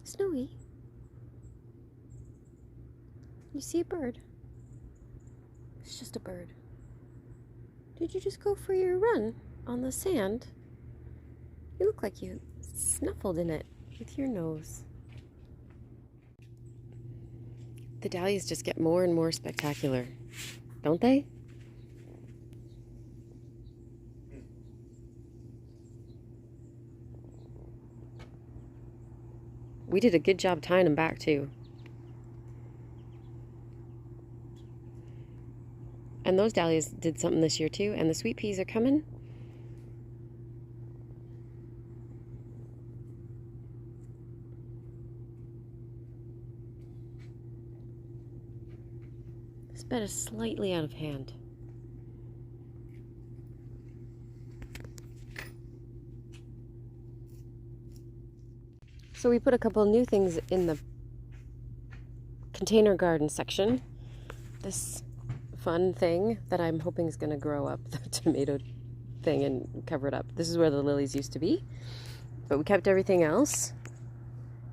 Snowy, you see a bird? It's just a bird. Did you just go for your run on the sand? You look like you snuffled in it with your nose. The dahlias just get more and more spectacular, don't they? We did a good job tying them back too. And those dahlias did something this year too, and the sweet peas are coming. This bed is slightly out of hand. So we put a couple new things in the container garden section. This fun thing that I'm hoping is going to grow up, the tomato thing, and cover it up. This is where the lilies used to be, but we kept everything else.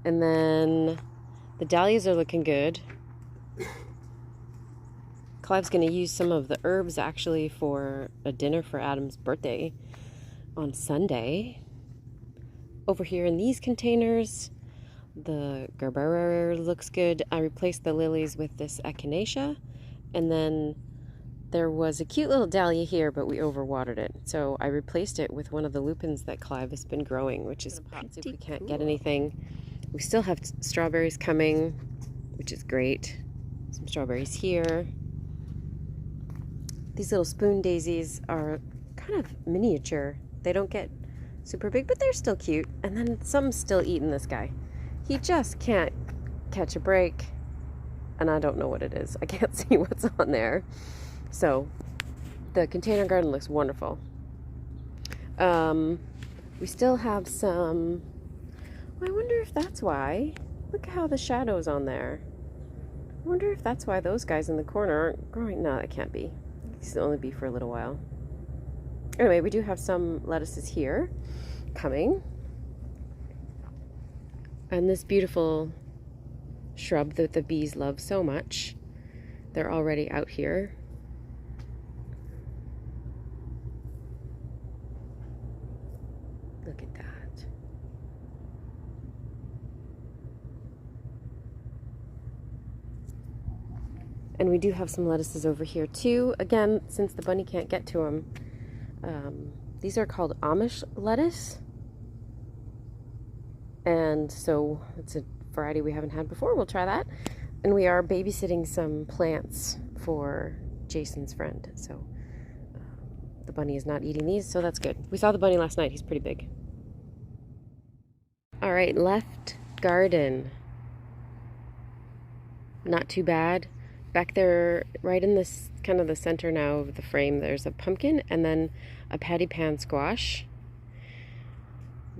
And then the dahlias are looking good. Clive's going to use some of the herbs actually for a dinner for Adam's birthday on Sunday. Over here in these containers, the Gerbera looks good. I replaced the lilies with this echinacea, and then there was a cute little dahlia here, but we overwatered it. So I replaced it with one of the lupins that Clive has been growing, which is pretty cool. We can't get anything. We still have strawberries coming, which is great. Some strawberries here. These little spoon daisies are kind of miniature. They don't get super big, but they're still cute. And then some's still eating this guy. He just can't catch a break, and I don't know what it is. I can't see what's on there. So the container garden looks wonderful. We still have some, I wonder if that's why. Look at how the shadow's on there. I wonder if that's why those guys in the corner aren't growing. No, that can't be. These will only be for a little while. Anyway, we do have some lettuces here coming. And this beautiful shrub that the bees love so much. They're already out here. Look at that. And we do have some lettuces over here too. Again, since the bunny can't get to them, these are called Amish lettuce. And so it's a variety we haven't had before. We'll try that. And we are babysitting some plants for Jason's friend. So the bunny is not eating these, so that's good. We saw the bunny last night. He's pretty big. All right, left garden. Not too bad. Back there, right in this kind of the center now of the frame, there's a pumpkin and then a patty pan squash.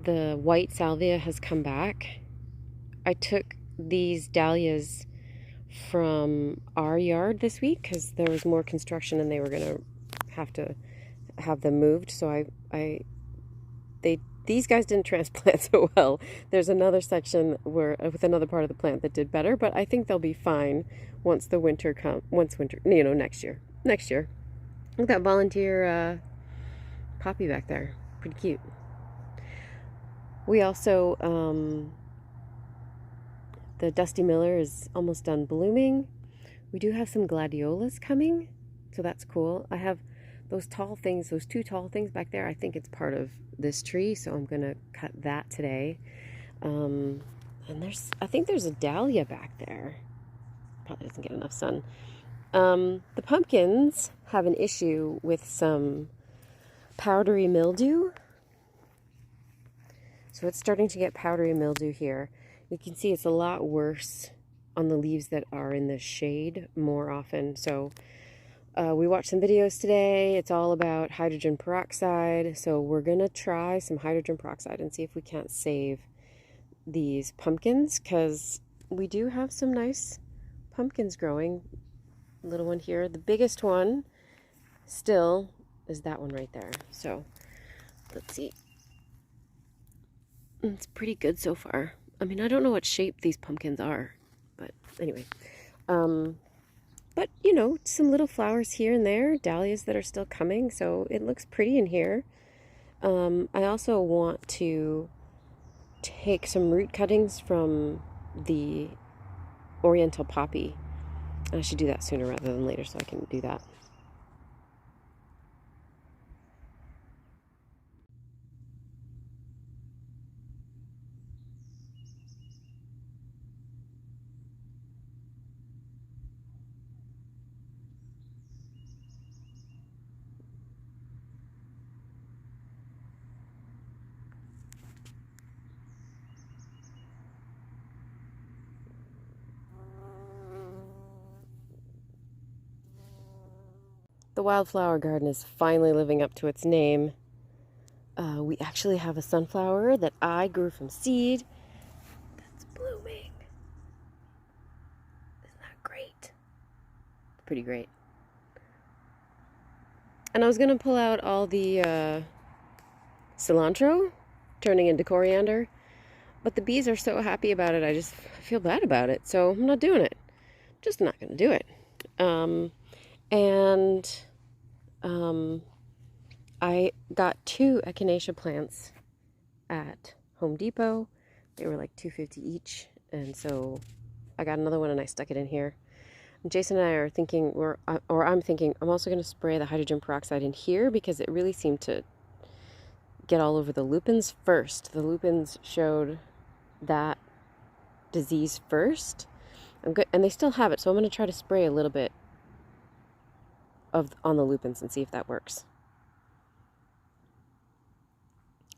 The white salvia has come back. I took these dahlias from our yard this week because there was more construction and they were going to have them moved. So these guys didn't transplant so well. There's another section where with another part of the plant that did better, but I think they'll be fine once winter, next year. Next year. Look at that volunteer poppy back there. Pretty cute. We also, the Dusty Miller is almost done blooming. We do have some gladiolas coming, so that's cool. I have those tall things, those two tall things back there. I think it's part of this tree, so I'm going to cut that today. And I think there's a dahlia back there. Probably doesn't get enough sun. The pumpkins have an issue with some powdery mildew. So it's starting to get powdery mildew here. You can see it's a lot worse on the leaves that are in the shade more often. So we watched some videos today. It's all about hydrogen peroxide. So we're going to try some hydrogen peroxide and see if we can't save these pumpkins, because we do have some nice pumpkins growing. Little one here. The biggest one still is that one right there. So let's see. It's pretty good so far. I mean, I don't know what shape these pumpkins are, but anyway. But, you know, some little flowers here and there, dahlias that are still coming, so it looks pretty in here. I also want to take some root cuttings from the Oriental Poppy. I should do that sooner rather than later so I can do that. The wildflower garden is finally living up to its name. We actually have a sunflower that I grew from seed that's blooming. Isn't that great? Pretty great. And I was going to pull out all the cilantro, turning into coriander, but the bees are so happy about it, I just feel bad about it, so I'm not doing it. Just not going to do it. I got 2 echinacea plants at Home Depot. They were like $2.50 each, and so I got another one and I stuck it in here. And Jason and I are thinking, I'm thinking, I'm also going to spray the hydrogen peroxide in here because it really seemed to get all over the lupins first. The lupins showed that disease first. I'm good, and they still have it, so I'm going to try to spray a little bit on the lupins and see if that works.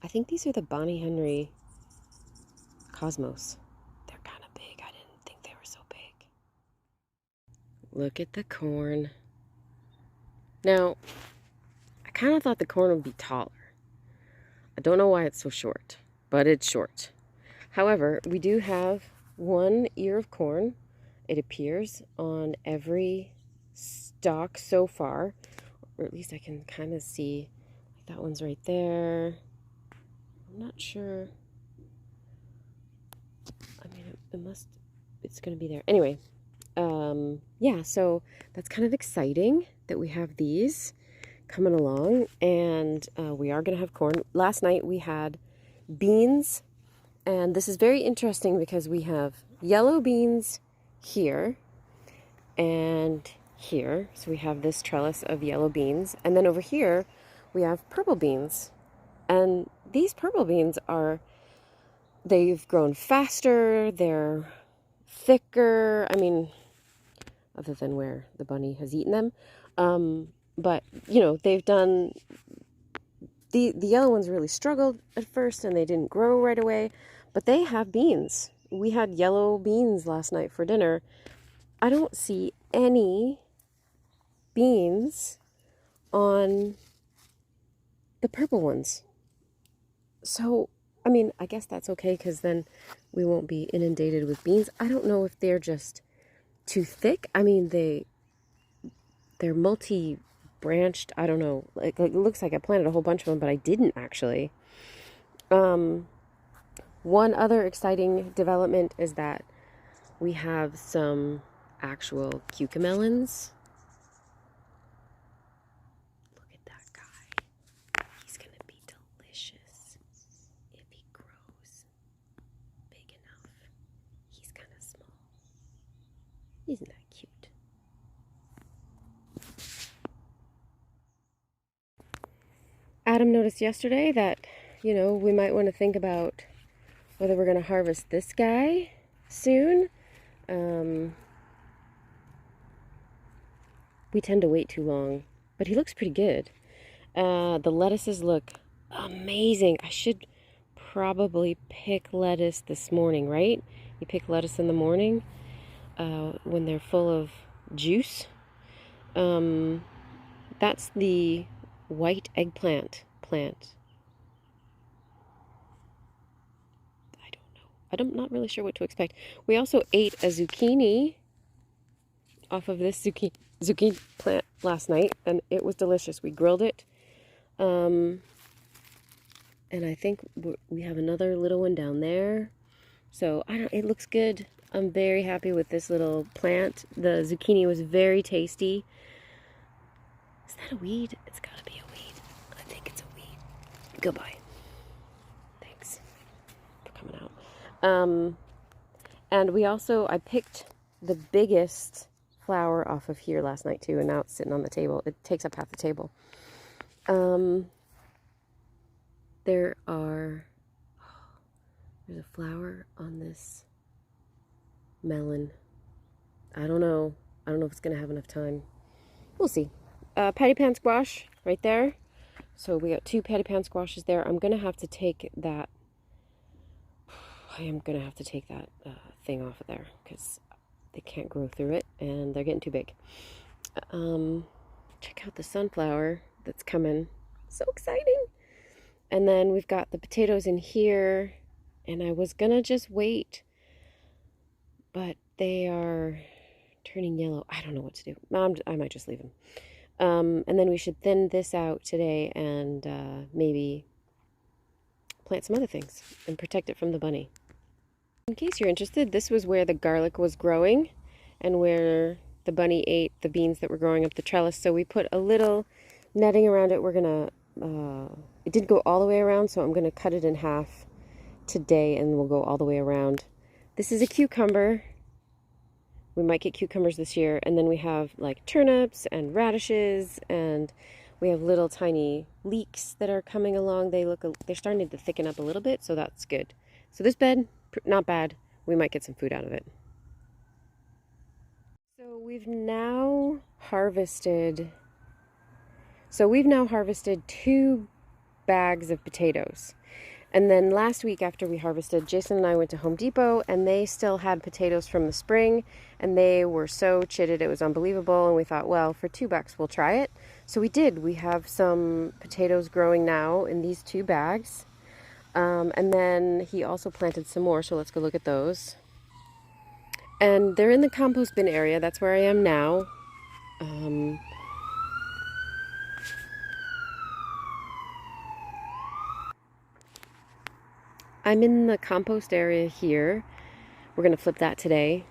I think these are the Bonnie Henry Cosmos. They're kind of big. I didn't think they were so big. Look at the corn. Now, I kind of thought the corn would be taller. I don't know why it's so short, but it's short. However, we do have 1 ear of corn. It appears on every stalk so far, or at least I can kind of see. Like that one's right there. I'm not sure. I mean, it's going to be there. Anyway, yeah, so that's kind of exciting that we have these coming along, and we are going to have corn. Last night we had beans, and this is very interesting because we have yellow beans here and here. So we have this trellis of yellow beans, and then over here we have purple beans. And these purple beans they've grown faster, they're thicker, I mean, other than where the bunny has eaten them. But, you know, they've done, the yellow ones really struggled at first and they didn't grow right away, but they have beans. We had yellow beans last night for dinner. I don't see any beans on the purple ones. So, I mean, I guess that's okay because then we won't be inundated with beans. I don't know if they're just too thick. I mean, they're multi-branched. I don't know. Like it looks like I planted a whole bunch of them, but I didn't actually. One other exciting development is that we have some actual cucamelons. Isn't that cute? Adam noticed yesterday that, you know, we might want to think about whether we're going to harvest this guy soon. We tend to wait too long, but he looks pretty good. The lettuces look amazing. I should probably pick lettuce this morning, right? You pick lettuce in the morning when they're full of juice. That's the white eggplant plant. I don't know. I'm not really sure what to expect. We also ate a zucchini off of this zucchini plant last night, and it was delicious. We grilled it. And I think we have another little one down there. So it looks good. I'm very happy with this little plant. The zucchini was very tasty. Is that a weed? It's gotta be a weed. I think it's a weed. Goodbye. Thanks for coming out. And I picked the biggest flower off of here last night too, and now it's sitting on the table. It takes up half the table. There's a flower on this melon. I don't know if it's gonna have enough time. We'll see. Patty pan squash right there. So we got 2 patty pan squashes there. I'm gonna have to take that. I am gonna have to take that thing off of there because they can't grow through it and they're getting too big. Check out the sunflower that's coming. So exciting. And then we've got the potatoes in here, and I was gonna just wait, but they are turning yellow. I don't know what to do. I might just leave them. And then we should thin this out today and maybe plant some other things and protect it from the bunny. In case you're interested, this was where the garlic was growing and where the bunny ate the beans that were growing up the trellis. So we put a little netting around it. We're gonna, it didn't go all the way around, so I'm gonna cut it in half today and we'll go all the way around. This is a cucumber. We might get cucumbers this year. And then we have like turnips and radishes, and we have little tiny leeks that are coming along. They're starting to thicken up a little bit, so that's good. So this bed, not bad. We might get some food out of it. So we've now harvested 2 bags of potatoes. And then last week after we harvested, Jason and I went to Home Depot, and they still had potatoes from the spring, and they were so chitted, it was unbelievable. And we thought, well, for $2 we'll try it. So we did. We have some potatoes growing now in these 2 bags. And then he also planted some more, so let's go look at those. And they're in the compost bin area. That's where I am now. I'm in the compost area here. We're going to flip that today.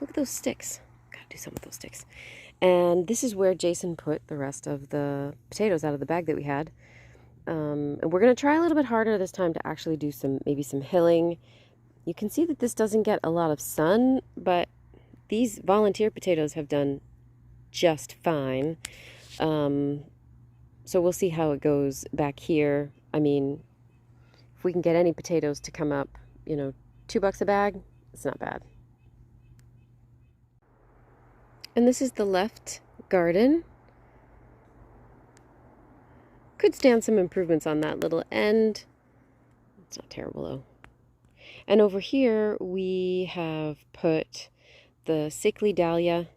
Look at those sticks. Gotta do something with those sticks. And this is where Jason put the rest of the potatoes out of the bag that we had. And we're going to try a little bit harder this time to actually do maybe some hilling. You can see that this doesn't get a lot of sun, but these volunteer potatoes have done just fine. So we'll see how it goes back here. I mean, if we can get any potatoes to come up, $2 a bag, it's not bad. And this is the left garden. Could stand some improvements on that little end. It's not terrible though. And over here we have put the sickly dahlia.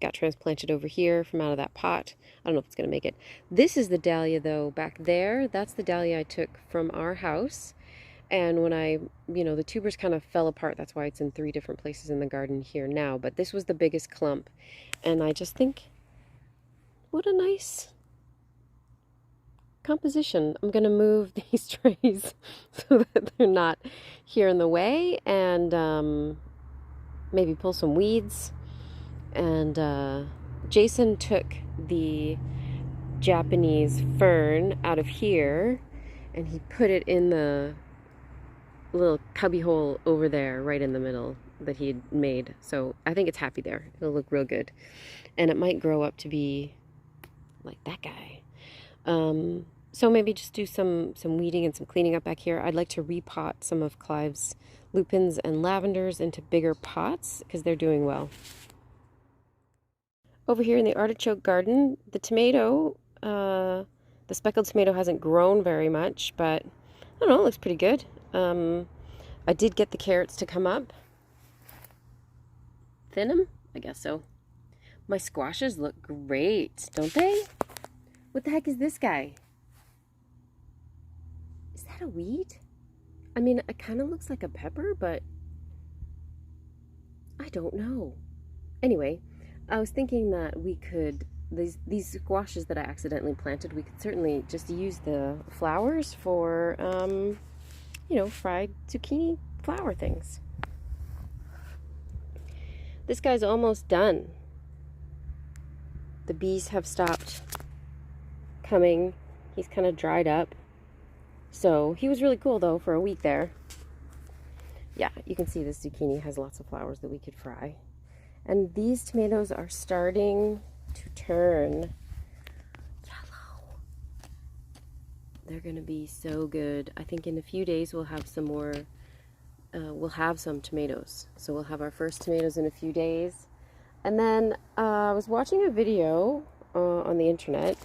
Got transplanted over here from out of that pot. I don't know if it's going to make it. This is the dahlia though back there. That's the dahlia I took from our house. And when the tubers kind of fell apart, that's why it's in 3 different places in the garden here now. But this was the biggest clump. And I just think, what a nice composition. I'm going to move these trays so that they're not here in the way, and maybe pull some weeds. And Jason took the Japanese fern out of here and he put it in the little cubby hole over there right in the middle that he had made. So I think it's happy there. It'll look real good. And it might grow up to be like that guy. So maybe just do some weeding and some cleaning up back here. I'd like to repot some of Clive's lupins and lavenders into bigger pots because they're doing well. Over here in the artichoke garden, the tomato, the speckled tomato hasn't grown very much, but I don't know, it looks pretty good. I did get the carrots to come up. Thin them? I guess so. My squashes look great, don't they? What the heck is this guy? Is that a weed? I mean, it kind of looks like a pepper, but I don't know. Anyway, I was thinking that we could, these squashes that I accidentally planted, we could certainly just use the flowers for, fried zucchini flower things. This guy's almost done. The bees have stopped coming. He's kind of dried up. So he was really cool though for a week there. Yeah, you can see this zucchini has lots of flowers that we could fry. And these tomatoes are starting to turn yellow. They're going to be so good. I think in a few days we'll have some more, we'll have some tomatoes. So we'll have our first tomatoes in a few days. And then I was watching a video on the internet.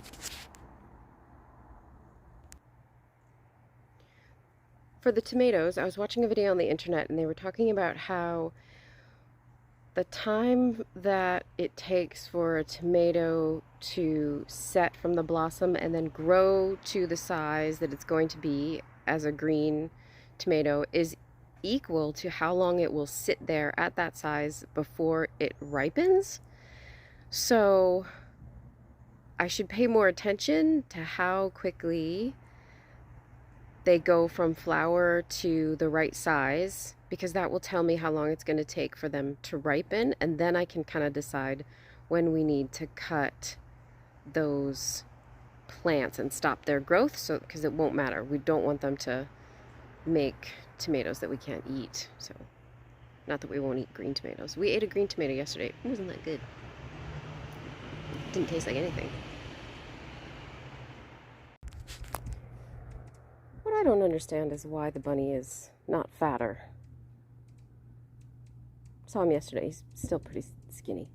For the tomatoes, I was watching a video on the internet and they were talking about how the time that it takes for a tomato to set from the blossom and then grow to the size that it's going to be as a green tomato is equal to how long it will sit there at that size before it ripens. So I should pay more attention to how quickly they go from flower to the right size, because that will tell me how long it's going to take for them to ripen, and then I can kind of decide when we need to cut those plants and stop their growth, so because it won't matter. We don't want them to make tomatoes that we can't eat. So not that we won't eat green tomatoes. We ate a green tomato yesterday. It wasn't that good. It didn't taste like anything. What I don't understand is why the bunny is not fatter. Saw him yesterday. He's still pretty skinny.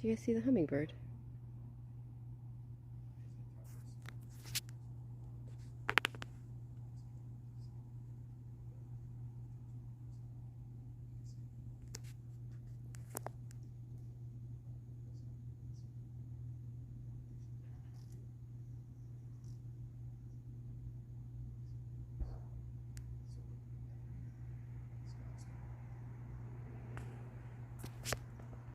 Do you guys see the hummingbird?